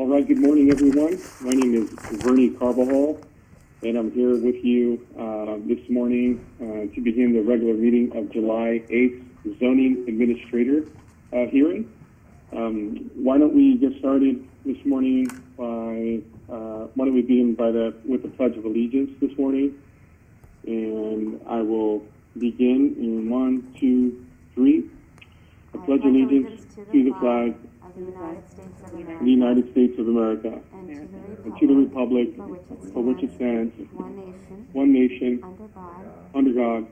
All right, good morning, everyone. My name is Vernie Carbajal, and I'm here with you this morning to begin the regular meeting of July 8th Zoning Administrator hearing. Why don't we get started this morning by, why don't we begin with the Pledge of Allegiance this morning? And I will begin in 1, 2, 3. I pledge allegiance to the flag of the United States of America, and to the republic for which it stands, one nation, under God,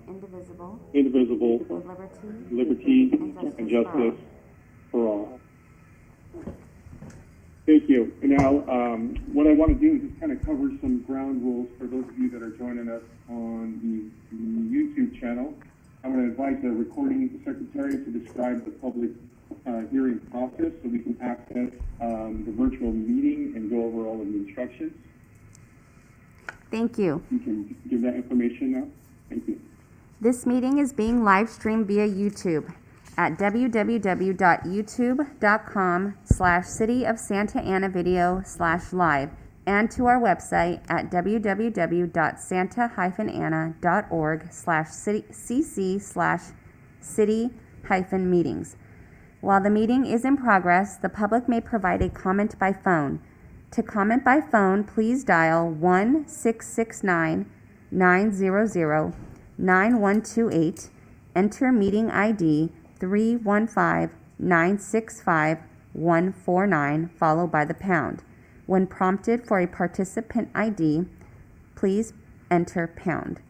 indivisible, with liberty and justice for all. Thank you. And now, what I want to do is just kind of cover some ground rules for those of you that are joining us on the YouTube channel. I'm going to invite the recording secretary to describe the public hearing process so we can access the virtual meeting and go over all of the instructions. Thank you. You can give that information now. Thank you. This meeting is being live streamed via YouTube at www.youtube.com/cityofsantaanavideo/live and to our website at www.santa-ana.org/cc/city-meetings. While the meeting is in progress, the public may provide a comment by phone. To comment by phone, please dial 1-669-900-9128, enter meeting ID 315-965-149, followed by the pound. When prompted for a participant ID, please enter pound.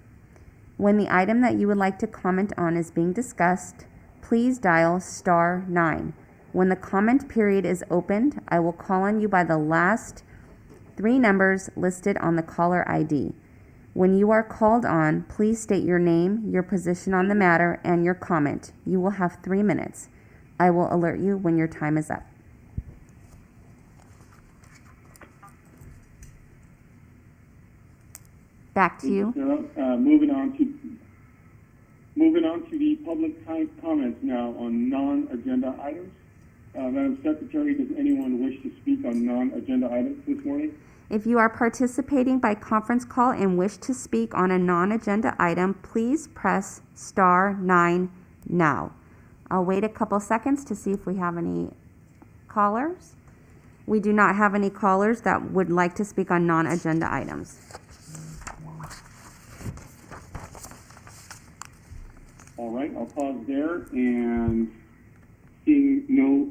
When the item that you would like to comment on is being discussed, please dial *9. When the comment period is opened, I will call on you by the last 3 numbers listed on the caller ID. When you are called on, please state your name, your position on the matter, and your comment. You will have 3 minutes. I will alert you when your time is up. Back to you. Moving on to the public comments now on non-agenda items. Madam Secretary, does anyone wish to speak on non-agenda items this morning? If you are participating by conference call and wish to speak on a non-agenda item, please press *9 now. I'll wait a couple seconds to see if we have any callers. We do not have any callers that would like to speak on non-agenda items. All right, I'll pause there, and seeing no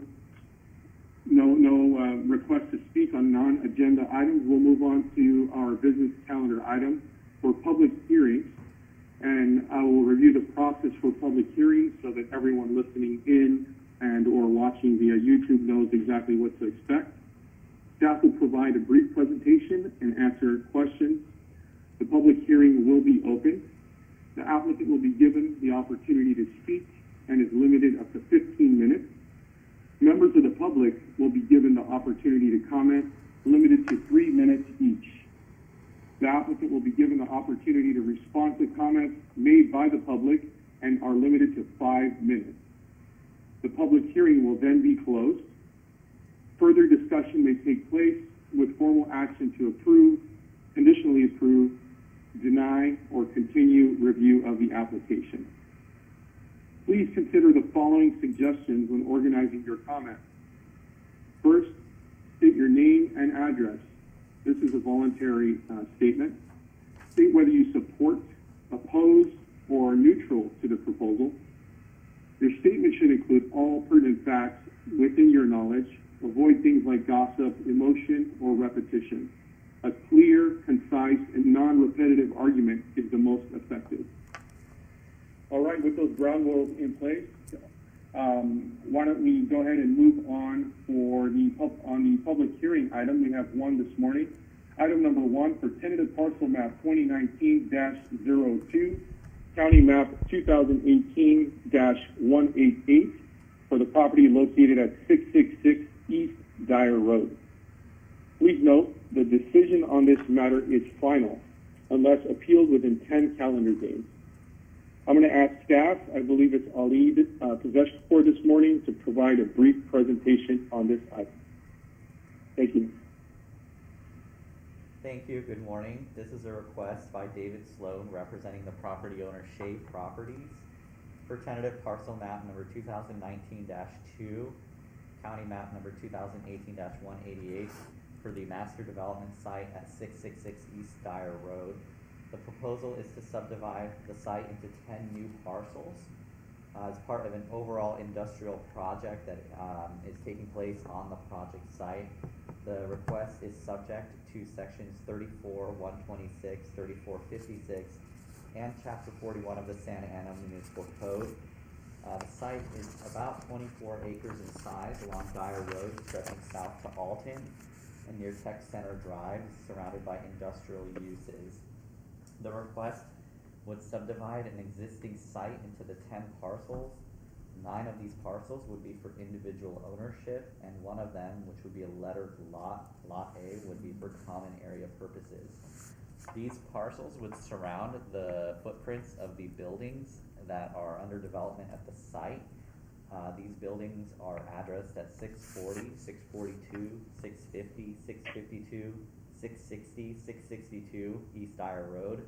request to speak on non-agenda items, we'll move on to our business calendar item for public hearings. And I will review the process for public hearings so that everyone listening in and or watching via YouTube knows exactly what to expect. Staff will provide a brief presentation and answer questions. The public hearing will be open. The applicant will be given the opportunity to speak and is limited up to 15 minutes. Members of the public will be given the opportunity to comment, limited to 3 minutes each. The applicant will be given the opportunity to respond to comments made by the public and are limited to 5 minutes. The public hearing will then be closed. Further discussion may take place with formal action to approve, conditionally approve, deny, or continue review of the application. Please consider the following suggestions when organizing your comments. First, state your name and address. This is a voluntary statement. State whether you support, oppose, or are neutral to the proposal. Your statement should include all pertinent facts within your knowledge. Avoid things like gossip, emotion, or repetition. A clear, concise, and non-repetitive argument is the most effective. All right, with those ground rules in place, why don't we go ahead and move on on the public hearing item. We have one this morning. Item number 1 for tentative parcel map 2019-02, county map 2018-188 for the property located at 666 East Dyer Road. Please note, the decision on this matter is final unless appealed within 10 calendar days. I'm going to ask staff, I believe it's Ali Possession for this morning, to provide a brief presentation on this item. Thank you. Thank you. Good morning. This is a request by David Sloan representing the property owner Shade Properties for tentative parcel map number 2019-2, county map number 2018-188 for the master development site at 666 East Dyer Road. The proposal is to subdivide the site into 10 new parcels as part of an overall industrial project that is taking place on the project site. The request is subject to sections 34, 126, 3456, and chapter 41 of the Santa Ana Municipal Code. The site is about 24 acres in size along Dyer Road, stretching south to Alton and near Tech Center Drive, surrounded by industrial uses. The request would subdivide an existing site into the 10 parcels. 9 of these parcels would be for individual ownership, and one of them, which would be a lettered lot, Lot A, would be for common area purposes. These parcels would surround the footprints of the buildings that are under development at the site. These buildings are addressed at 640, 642, 650, 652, 660, 662 East Dyer Road,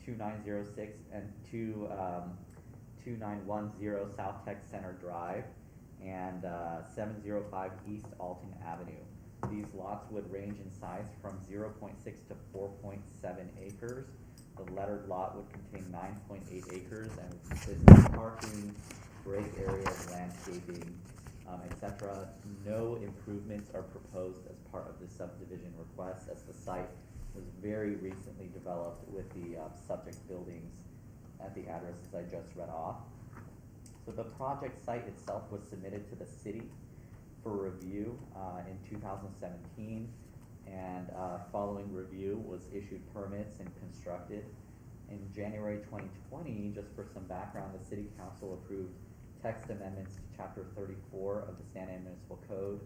2906 and 2910 South Tech Center Drive, and 705 East Alton Avenue. These lots would range in size from 0.6 to 4.7 acres. The lettered lot would contain 9.8 acres and would consist of parking, break areas, landscaping, etc. No improvements are proposed as part of the subdivision request, as the site was very recently developed with the subject buildings at the addresses I just read off. So the project site itself was submitted to the city for review in 2017, and following review was issued permits and constructed. In January 2020, just for some background, the City Council approved text amendments to Chapter 34 of the Santa Ana Municipal Code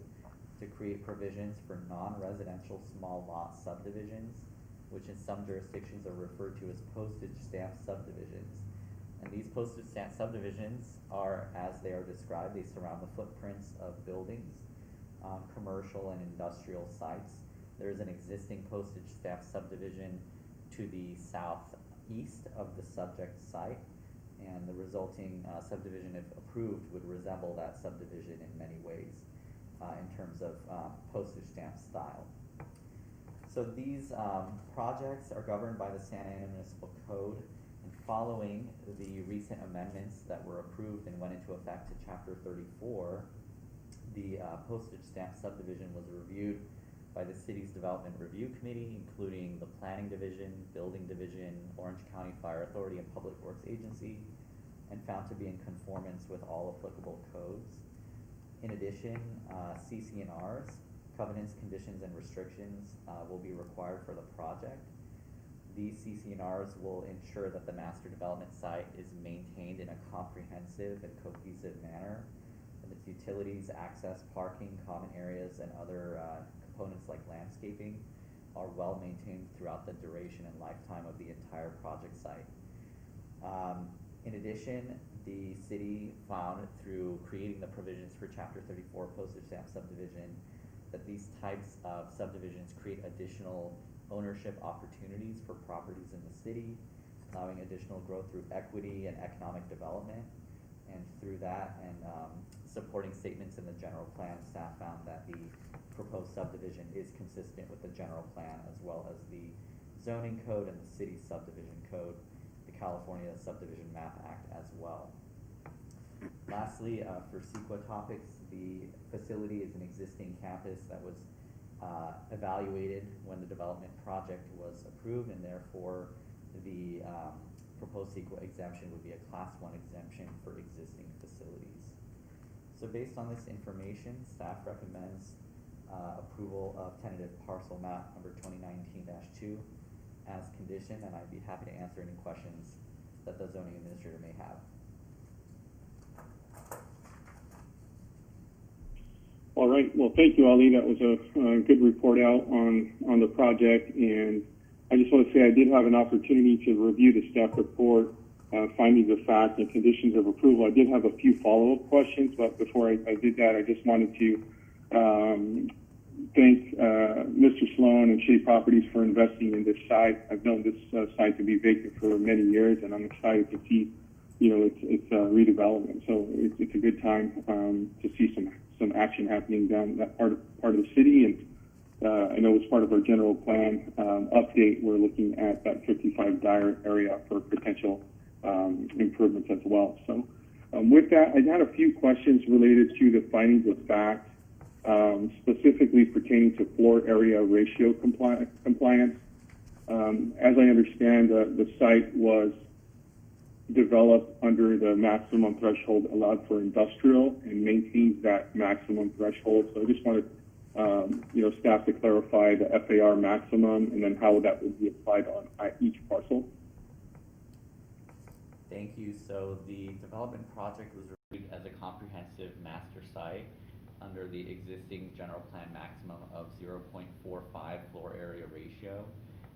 to create provisions for non-residential small lot subdivisions, which in some jurisdictions are referred to as postage stamp subdivisions. And these postage stamp subdivisions are, as they are described, they surround the footprints of buildings, commercial and industrial sites. There is an existing postage stamp subdivision to the southeast of the subject site, and the resulting subdivision, if approved, would resemble that subdivision in many ways in terms of postage stamp style. So these projects are governed by the Santa Ana Municipal Code, and following the recent amendments that were approved and went into effect to Chapter 34, the postage stamp subdivision was reviewed by the city's Development Review Committee, including the Planning Division, Building Division, Orange County Fire Authority, and Public Works Agency, and found to be in conformance with all applicable codes. In addition, CC&Rs, covenants, conditions, and restrictions will be required for the project. These CC&Rs will ensure that the master development site is maintained in a comprehensive and cohesive manner, and its utilities, access, parking, common areas, and other components like landscaping are well maintained throughout the duration and lifetime of the entire project site. In addition, the city found through creating the provisions for Chapter 34 postage stamp subdivision that these types of subdivisions create additional ownership opportunities for properties in the city, allowing additional growth through equity and economic development. And through that and supporting statements in the general plan, staff found that the proposed subdivision is consistent with the general plan as well as the zoning code and the city subdivision code, the California Subdivision Map Act as well. Lastly, for CEQA topics, the facility is an existing campus that was evaluated when the development project was approved, and therefore the proposed CEQA exemption would be a Class 1 exemption for existing facilities. So based on this information, staff recommends approval of tentative parcel map number 2019-2 as conditioned, and I'd be happy to answer any questions that the zoning administrator may have. All right. Well, thank you, Ali. That was a good report out on the project, and I just want to say I did have an opportunity to review the staff report, findings of fact, and conditions of approval. I did have a few follow-up questions, but before I did that, I just wanted to thank Mr. Sloan and Shea Properties for investing in this site. I've known this site to be vacant for many years, and I'm excited to see, it's redevelopment. So it's a good time to see some action happening down that part of the city. And I know as part of our general plan update, we're looking at that 55 Dyer area for potential improvements as well. So with that, I had a few questions related to the findings of fact, specifically pertaining to floor area ratio compliance. As I understand, the site was developed under the maximum threshold allowed for industrial and maintains that maximum threshold. So I just wanted staff to clarify the FAR maximum and then how that would be applied on each parcel. Thank you. So the development project was reviewed as a comprehensive master site under the existing general plan maximum of 0.45 floor area ratio.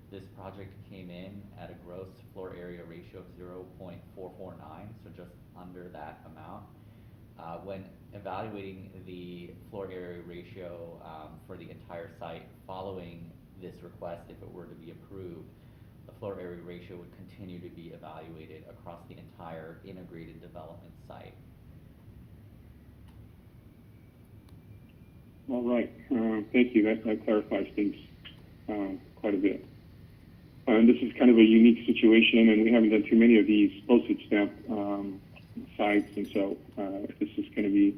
This project came in at a gross floor area ratio of 0.449, so just under that amount. When evaluating the floor area ratio for the entire site following this request, if it were to be approved, the floor area ratio would continue to be evaluated across the entire integrated development site. All right, thank you. That clarifies things quite a bit. And this is kind of a unique situation, and we haven't done too many of these postage stamp sites, and so this is going to be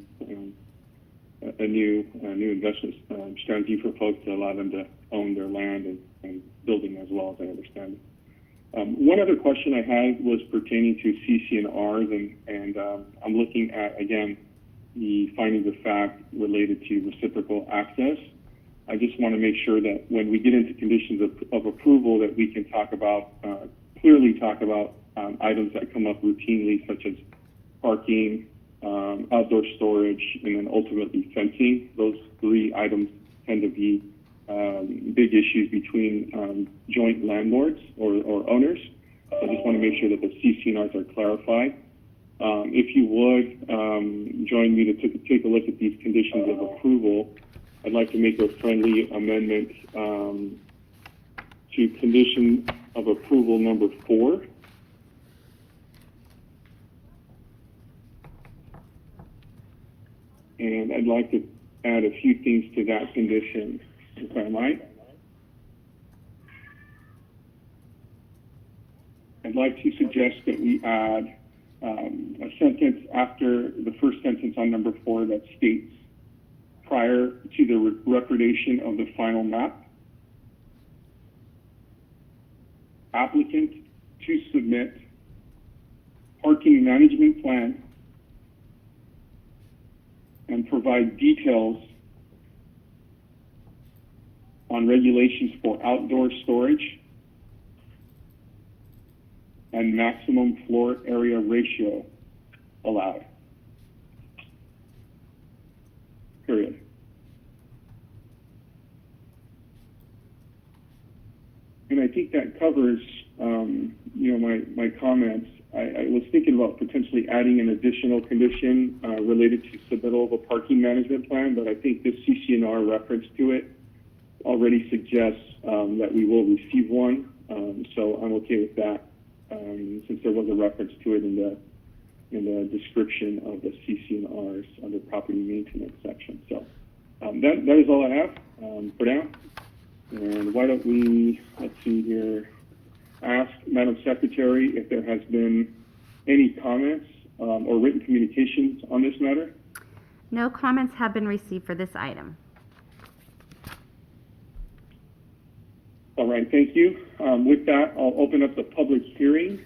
a new investment strategy for folks to allow them to own their land and building as well, as I understand it. One other question I had was pertaining to CC&Rs, and I'm looking at, again, the findings of fact related to reciprocal access. I just want to make sure that when we get into conditions of approval that we can clearly talk about items that come up routinely, such as parking, outdoor storage, and then ultimately fencing. Those three items tend to be big issues between joint landlords or owners. So I just want to make sure that the CC&Rs are clarified. If you would join me to take a look at these conditions of approval, I'd like to make a friendly amendment to condition of approval number 4. And I'd like to add a few things to that condition, if I might. I'd like to suggest that we add a sentence after the first sentence on number 4 that states, prior to the recordation of the final map, applicant to submit parking management plan and provide details on regulations for outdoor storage and maximum floor area ratio allowed. Period. And I think that covers, my comments. I was thinking about potentially adding an additional condition related to submittal of a parking management plan, but I think this CC&R reference to it already suggests that we will receive one. So I'm okay with that, since there was a reference to it in the description of the CC&Rs under property maintenance section. So that is all I have for now. And why don't we, let's see here, ask Madam Secretary if there has been any comments or written communications on this matter. No comments have been received for this item. All right, thank you. With that, I'll open up the public hearing.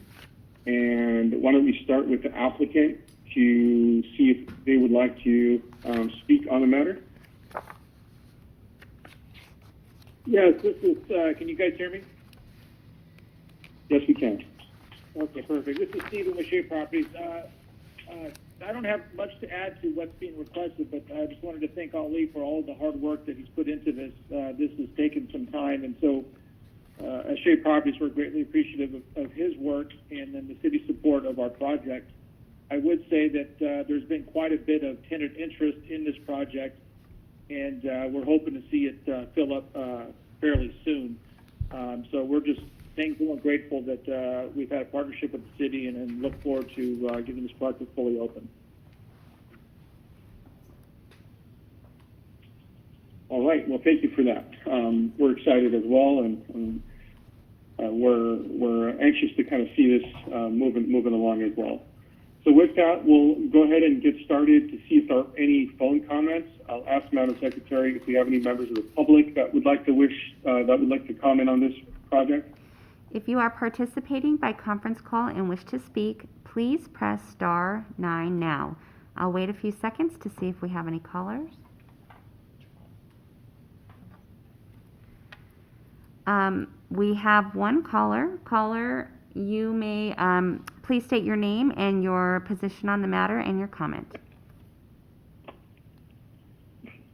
And why don't we start with the applicant to see if they would like to speak on the matter? Yes, this is, can you guys hear me? Yes, we can. Okay, perfect. This is Stephen with Shea Properties. I don't have much to add to what's being requested, but I just wanted to thank Ali for all the hard work that he's put into this. This has taken some time, and so as Shea Properties, we're greatly appreciative of his work and then the city's support of our project. I would say that there's been quite a bit of tenant interest in this project, and we're hoping to see it fill up fairly soon. So we're just thankful and grateful that we've had a partnership with the city, and look forward to getting this project fully open. All right. Well, thank you for that. We're excited as well, and we're anxious to kind of see this moving along as well. So with that, we'll go ahead and get started to see if there are any phone comments. I'll ask Madam Secretary if we have any members of the public that would like to comment on this project. If you are participating by conference call and wish to speak, please press star 9 now. I'll wait a few seconds to see if we have any callers. We have one caller. Caller, you may please state your name and your position on the matter and your comment.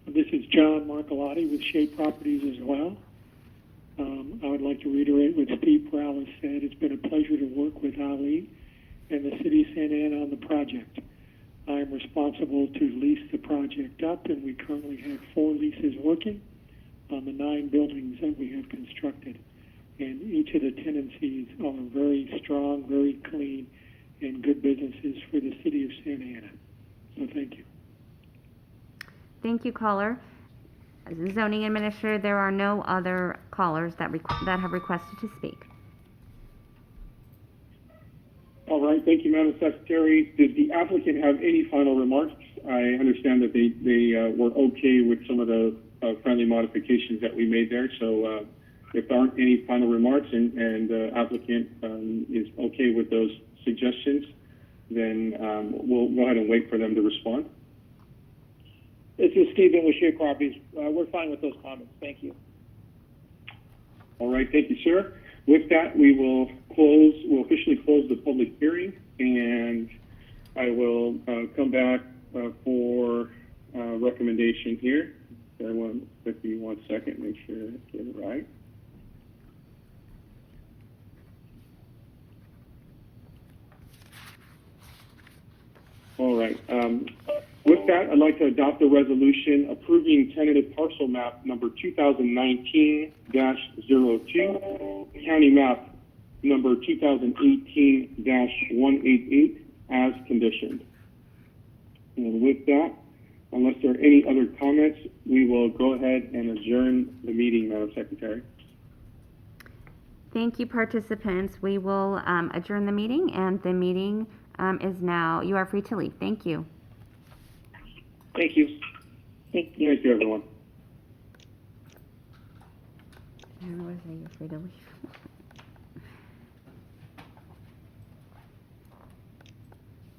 This is John Marcolotti with Shea Properties as well. I would like to reiterate what Steve Prowlis said. It's been a pleasure to work with Ali and the City of Santa Ana on the project. I am responsible to lease the project up, and we currently have 4 leases working on the 9 buildings that we have constructed. And each of the tenancies are very strong, very clean, and good businesses for the City of Santa Ana. So thank you. Thank you, caller. As the zoning administrator, there are no other callers that have requested to speak. All right. Thank you, Madam Secretary. Did the applicant have any final remarks? I understand that they were okay with some of the friendly modifications that we made there. So if there aren't any final remarks and the applicant is okay with those suggestions, then we'll go ahead and wait for them to respond. This is Stephen with Shea Properties. We're fine with those comments. Thank you. All right. Thank you, sir. With that, we'll officially close the public hearing, and I will come back for recommendation here. Everyone, give me 1 second, make sure I get it right. All right. With that, I'd like to adopt a resolution approving tentative parcel map number 2019-02, county map number 2018-188 as conditioned. And with that, unless there are any other comments, we will go ahead and adjourn the meeting, Madam Secretary. Thank you, participants. We will adjourn the meeting, and the meeting is now, you are free to leave. Thank you. Thank you. Thank you, everyone. You're free to leave.